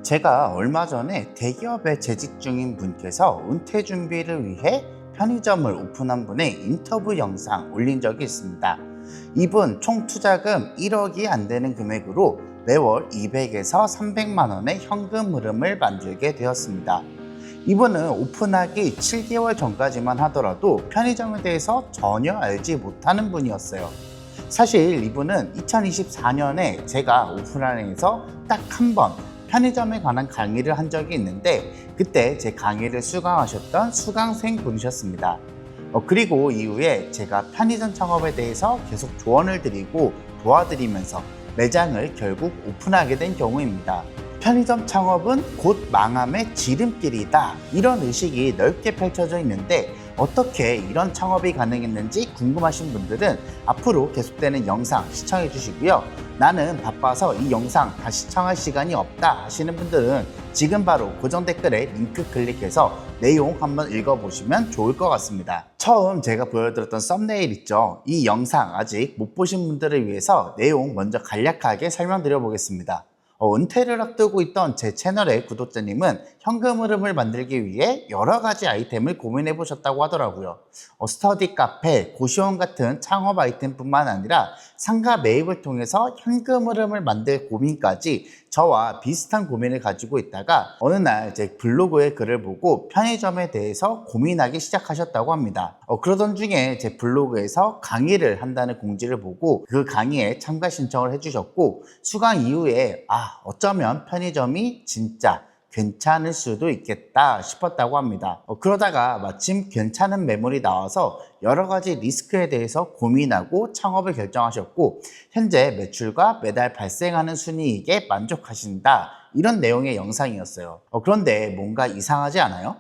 제가 얼마 전에 대기업에 재직 중인 분께서 은퇴 준비를 위해 편의점을 오픈한 분의 인터뷰 영상 올린 적이 있습니다. 이분 총 투자금 1억이 안 되는 금액으로 매월 200에서 300만 원의 현금 흐름을 만들게 되었습니다. 이분은 오픈하기 7개월 전까지만 하더라도 편의점에 대해서 전혀 알지 못하는 분이었어요. 사실 이분은 2024년에 제가 오프라인에서 딱 한 번 편의점에 관한 강의를 한 적이 있는데 그때 제 강의를 수강하셨던 수강생 분이셨습니다. 그리고 이후에 제가 편의점 창업에 대해서 계속 조언을 드리고 도와드리면서 매장을 결국 오픈하게 된 경우입니다. 편의점 창업은 곧 망함의 지름길이다, 이런 의식이 넓게 펼쳐져 있는데 어떻게 이런 창업이 가능했는지 궁금하신 분들은 앞으로 계속되는 영상 시청해 주시고요. 나는 바빠서 이 영상 다 시청할 시간이 없다 하시는 분들은 지금 바로 고정 댓글에 링크 클릭해서 내용 한번 읽어보시면 좋을 것 같습니다. 처음 제가 보여드렸던 썸네일 있죠? 이 영상 아직 못 보신 분들을 위해서 내용 먼저 간략하게 설명드려 보겠습니다. 은퇴를 앞두고 있던 제 채널의 구독자님은 현금 흐름을 만들기 위해 여러 가지 아이템을 고민해 보셨다고 하더라고요. 스터디 카페, 고시원 같은 창업 아이템뿐만 아니라 상가 매입을 통해서 현금 흐름을 만들 고민까지 저와 비슷한 고민을 가지고 있다가 어느 날 제 블로그의 글을 보고 편의점에 대해서 고민하기 시작하셨다고 합니다. 그러던 중에 제 블로그에서 강의를 한다는 공지를 보고 그 강의에 참가 신청을 해주셨고 수강 이후에 어쩌면 편의점이 진짜 괜찮을 수도 있겠다 싶었다고 합니다. 그러다가 마침 괜찮은 매물이 나와서 여러 가지 리스크에 대해서 고민하고 창업을 결정하셨고 현재 매출과 매달 발생하는 순이익에 만족하신다, 이런 내용의 영상이었어요. 그런데 뭔가 이상하지 않아요?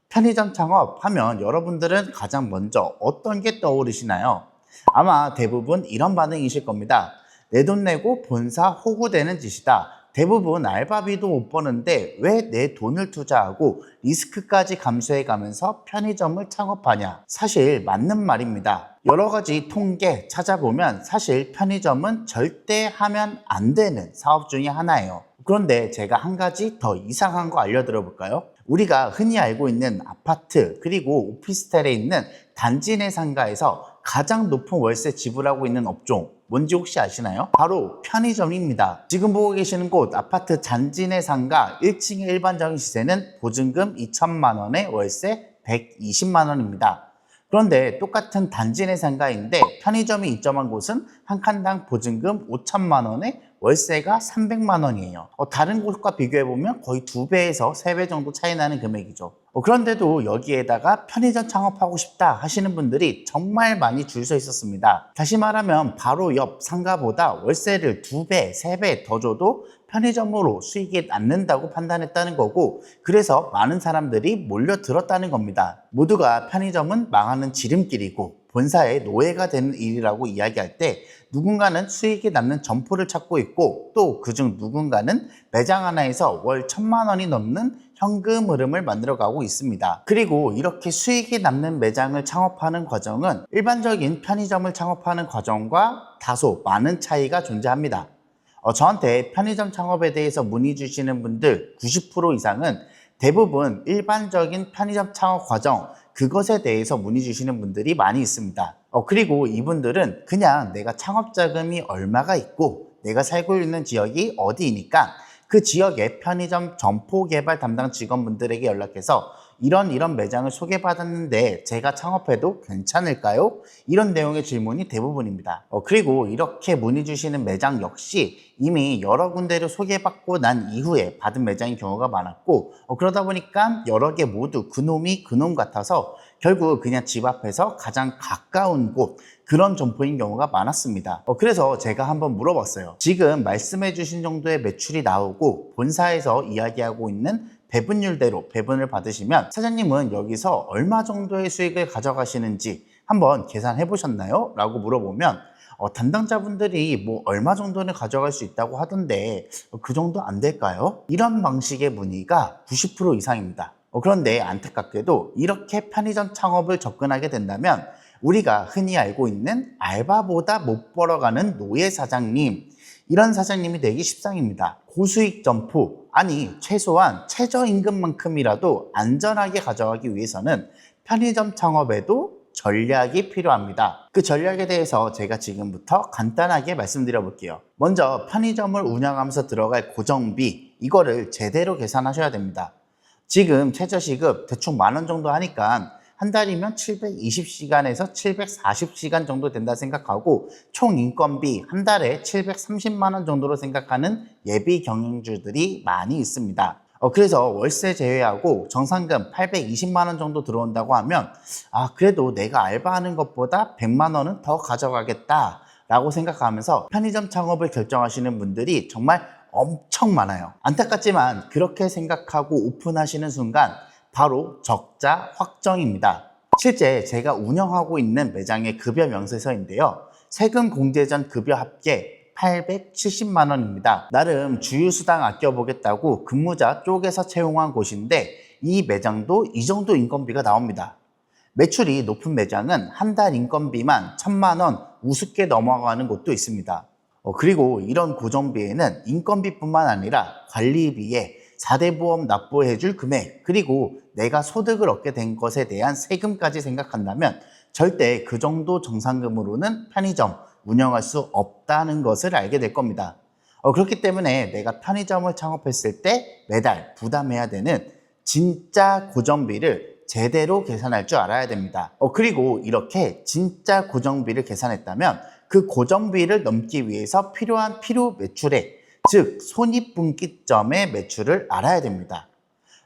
편의점 창업하면 여러분들은 가장 먼저 어떤 게 떠오르시나요? 아마 대부분 이런 반응이실 겁니다. 내 돈 내고 본사 호구되는 짓이다. 대부분 알바비도 못 버는데 왜 내 돈을 투자하고 리스크까지 감수해 가면서 편의점을 창업하냐? 사실 맞는 말입니다. 여러 가지 통계 찾아보면 사실 편의점은 절대 하면 안 되는 사업 중에 하나예요. 그런데 제가 한 가지 더 이상한 거 알려드려 볼까요? 우리가 흔히 알고 있는 아파트 그리고 오피스텔에 있는 단지 내 상가에서 가장 높은 월세 지불하고 있는 업종 뭔지 혹시 아시나요? 바로 편의점입니다. 지금 보고 계시는 곳 아파트 단지 내 상가 1층의 일반적인 시세는 보증금 2천만 원에 월세 120만 원입니다. 그런데 똑같은 단지 내 상가인데 편의점이 입점한 곳은 한 칸당 보증금 5천만 원에 월세가 300만 원이에요. 다른 곳과 비교해보면 거의 2배에서 3배 정도 차이 나는 금액이죠. 그런데도 여기에다가 편의점 창업하고 싶다 하시는 분들이 정말 많이 줄 서 있었습니다. 다시 말하면 바로 옆 상가보다 월세를 2배, 3배 더 줘도 편의점으로 수익이 남는다고 판단했다는 거고, 그래서 많은 사람들이 몰려들었다는 겁니다. 모두가 편의점은 망하는 지름길이고 본사의 노예가 되는 일이라고 이야기할 때 누군가는 수익이 남는 점포를 찾고 있고 또 그중 누군가는 매장 하나에서 월 1,000만 원이 넘는 현금 흐름을 만들어가고 있습니다. 그리고 이렇게 수익이 남는 매장을 창업하는 과정은 일반적인 편의점을 창업하는 과정과 다소 많은 차이가 존재합니다. 저한테 편의점 창업에 대해서 문의 주시는 분들 90% 이상은 대부분 일반적인 편의점 창업 과정, 그것에 대해서 문의 주시는 분들이 많이 있습니다. 그리고 이분들은 그냥 내가 창업 자금이 얼마가 있고 내가 살고 있는 지역이 어디이니까 그 지역의 편의점 점포 개발 담당 직원분들에게 연락해서 이런 매장을 소개받았는데 제가 창업해도 괜찮을까요? 이런 내용의 질문이 대부분입니다. 그리고 이렇게 문의 주시는 매장 역시 이미 여러 군데로 소개받고 난 이후에 받은 매장인 경우가 많았고 그러다 보니까 여러 개 모두 그놈이 그놈 같아서 결국 그냥 집 앞에서 가장 가까운 곳, 그런 점포인 경우가 많았습니다. 그래서 제가 한번 물어봤어요. 지금 말씀해 주신 정도의 매출이 나오고 본사에서 이야기하고 있는 배분율대로 배분을 받으시면 사장님은 여기서 얼마 정도의 수익을 가져가시는지 한번 계산해 보셨나요? 라고 물어보면 담당자분들이 뭐 얼마 정도는 가져갈 수 있다고 하던데 그 정도 안 될까요? 이런 방식의 문의가 90% 이상입니다. 그런데 안타깝게도 이렇게 편의점 창업을 접근하게 된다면 우리가 흔히 알고 있는 알바보다 못 벌어가는 노예 사장님, 이런 사장님이 되기 십상입니다. 고수익 점포, 아니 최소한 최저임금만큼이라도 안전하게 가져가기 위해서는 편의점 창업에도 전략이 필요합니다. 그 전략에 대해서 제가 지금부터 간단하게 말씀드려 볼게요. 먼저 편의점을 운영하면서 들어갈 고정비, 이거를 제대로 계산하셔야 됩니다. 지금 최저시급 대충 10,000원 정도 하니까 한 달이면 720시간에서 740시간 정도 된다 생각하고 총 인건비 한 달에 730만 원 정도로 생각하는 예비 경영주들이 많이 있습니다. 그래서 월세 제외하고 정상금 820만 원 정도 들어온다고 하면 그래도 내가 알바하는 것보다 100만 원은 더 가져가겠다 라고 생각하면서 편의점 창업을 결정하시는 분들이 정말 엄청 많아요. 안타깝지만 그렇게 생각하고 오픈하시는 순간 바로 적자 확정입니다. 실제 제가 운영하고 있는 매장의 급여 명세서인데요. 세금 공제 전 급여 합계 870만 원입니다. 나름 주유수당 아껴보겠다고 근무자 쪼개서 채용한 곳인데 이 매장도 이 정도 인건비가 나옵니다. 매출이 높은 매장은 한 달 인건비만 1,000만 원 우습게 넘어가는 곳도 있습니다. 그리고 이런 고정비에는 인건비뿐만 아니라 관리비에 4대 보험 납부해줄 금액, 그리고 내가 소득을 얻게 된 것에 대한 세금까지 생각한다면 절대 그 정도 정상금으로는 편의점 운영할 수 없다는 것을 알게 될 겁니다. 그렇기 때문에 내가 편의점을 창업했을 때 매달 부담해야 되는 진짜 고정비를 제대로 계산할 줄 알아야 됩니다. 그리고 이렇게 진짜 고정비를 계산했다면 그 고정비를 넘기 위해서 필요한 필요 매출액, 즉 손익분기점의 매출을 알아야 됩니다.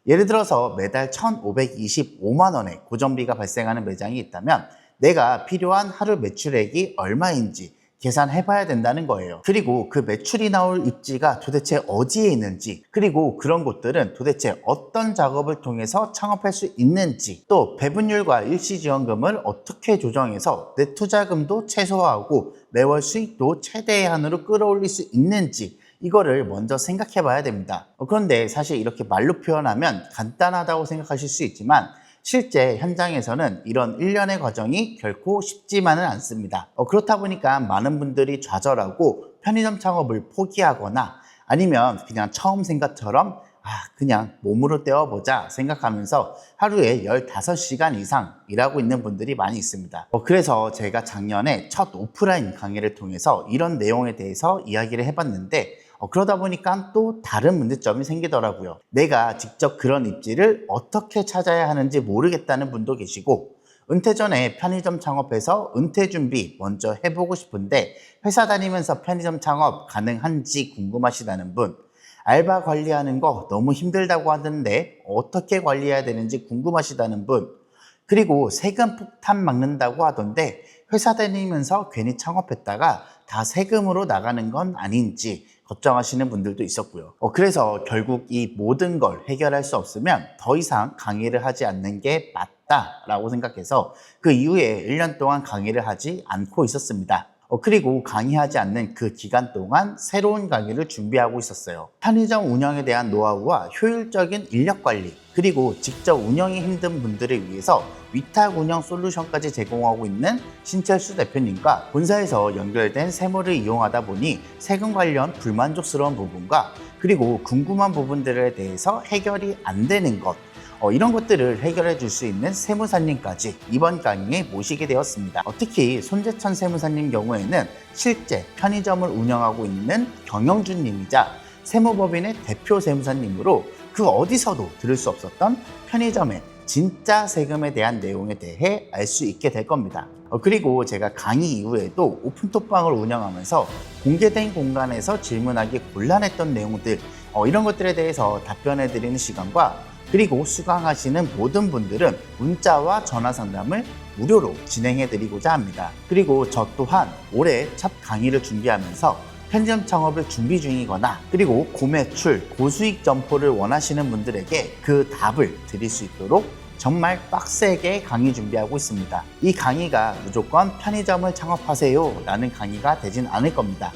예를 들어서 매달 1,525만 원의 고정비가 발생하는 매장이 있다면 내가 필요한 하루 매출액이 얼마인지 계산해 봐야 된다는 거예요. 그리고 그 매출이 나올 입지가 도대체 어디에 있는지, 그리고 그런 곳들은 도대체 어떤 작업을 통해서 창업할 수 있는지, 또 배분율과 일시지원금을 어떻게 조정해서 내 투자금도 최소화하고 매월 수익도 최대한으로 끌어올릴 수 있는지, 이거를 먼저 생각해 봐야 됩니다. 그런데 사실 이렇게 말로 표현하면 간단하다고 생각하실 수 있지만 실제 현장에서는 이런 일련의 과정이 결코 쉽지만은 않습니다. 그렇다 보니까 많은 분들이 좌절하고 편의점 창업을 포기하거나 아니면 그냥 처음 생각처럼 그냥 몸으로 때워보자 생각하면서 하루에 15시간 이상 일하고 있는 분들이 많이 있습니다. 그래서 제가 작년에 첫 오프라인 강의를 통해서 이런 내용에 대해서 이야기를 해봤는데 그러다 보니까 또 다른 문제점이 생기더라고요. 내가 직접 그런 입지를 어떻게 찾아야 하는지 모르겠다는 분도 계시고, 은퇴 전에 편의점 창업해서 은퇴 준비 먼저 해보고 싶은데 회사 다니면서 편의점 창업 가능한지 궁금하시다는 분, 알바 관리하는 거 너무 힘들다고 하던데 어떻게 관리해야 되는지 궁금하시다는 분, 그리고 세금 폭탄 막는다고 하던데 회사 다니면서 괜히 창업했다가 다 세금으로 나가는 건 아닌지 걱정하시는 분들도 있었고요. 그래서 결국 이 모든 걸 해결할 수 없으면 더 이상 강의를 하지 않는 게 맞다라고 생각해서 그 이후에 1년 동안 강의를 하지 않고 있었습니다. 그리고 강의하지 않는 그 기간 동안 새로운 강의를 준비하고 있었어요. 편의점 운영에 대한 노하우와 효율적인 인력 관리, 그리고 직접 운영이 힘든 분들을 위해서 위탁 운영 솔루션까지 제공하고 있는 신철수 대표님과 본사에서 연결된 세무를 이용하다 보니 세금 관련 불만족스러운 부분과 그리고 궁금한 부분들에 대해서 해결이 안 되는 것, 이런 것들을 해결해 줄 수 있는 세무사님까지 이번 강의에 모시게 되었습니다. 특히 손재천 세무사님 경우에는 실제 편의점을 운영하고 있는 경영주님이자 세무법인의 대표 세무사님으로 그 어디서도 들을 수 없었던 편의점의 진짜 세금에 대한 내용에 대해 알 수 있게 될 겁니다. 그리고 제가 강의 이후에도 오픈톡방을 운영하면서 공개된 공간에서 질문하기 곤란했던 내용들, 이런 것들에 대해서 답변해 드리는 시간과 그리고 수강하시는 모든 분들은 문자와 전화 상담을 무료로 진행해 드리고자 합니다. 그리고 저 또한 올해 첫 강의를 준비하면서 편의점 창업을 준비 중이거나 그리고 고매출, 고수익 점포를 원하시는 분들에게 그 답을 드릴 수 있도록 정말 빡세게 강의 준비하고 있습니다. 이 강의가 무조건 편의점을 창업하세요 라는 강의가 되진 않을 겁니다.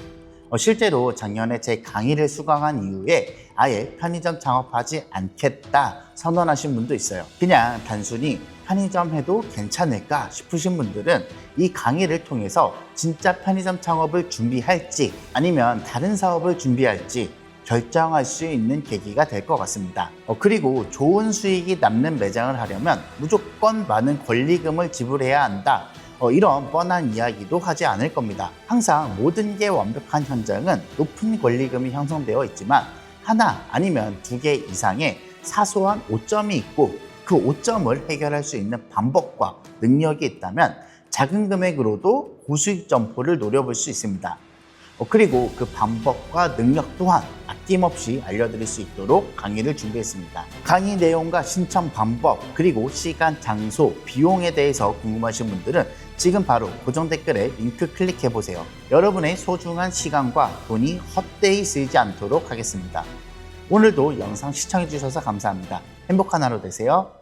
실제로 작년에 제 강의를 수강한 이후에 아예 편의점 창업하지 않겠다 선언하신 분도 있어요. 그냥 단순히 편의점 해도 괜찮을까 싶으신 분들은 이 강의를 통해서 진짜 편의점 창업을 준비할지 아니면 다른 사업을 준비할지 결정할 수 있는 계기가 될 것 같습니다. 그리고 좋은 수익이 남는 매장을 하려면 무조건 많은 권리금을 지불해야 한다. 이런 뻔한 이야기도 하지 않을 겁니다. 항상 모든 게 완벽한 현장은 높은 권리금이 형성되어 있지만 하나 아니면 두 개 이상의 사소한 오점이 있고 그 오점을 해결할 수 있는 방법과 능력이 있다면 작은 금액으로도 고수익 점포를 노려볼 수 있습니다. 그리고 그 방법과 능력 또한 아낌없이 알려드릴 수 있도록 강의를 준비했습니다. 강의 내용과 신청 방법, 그리고 시간, 장소, 비용에 대해서 궁금하신 분들은 지금 바로 고정 댓글에 링크 클릭해보세요. 여러분의 소중한 시간과 돈이 헛되이 쓰이지 않도록 하겠습니다. 오늘도 영상 시청해주셔서 감사합니다. 행복한 하루 되세요.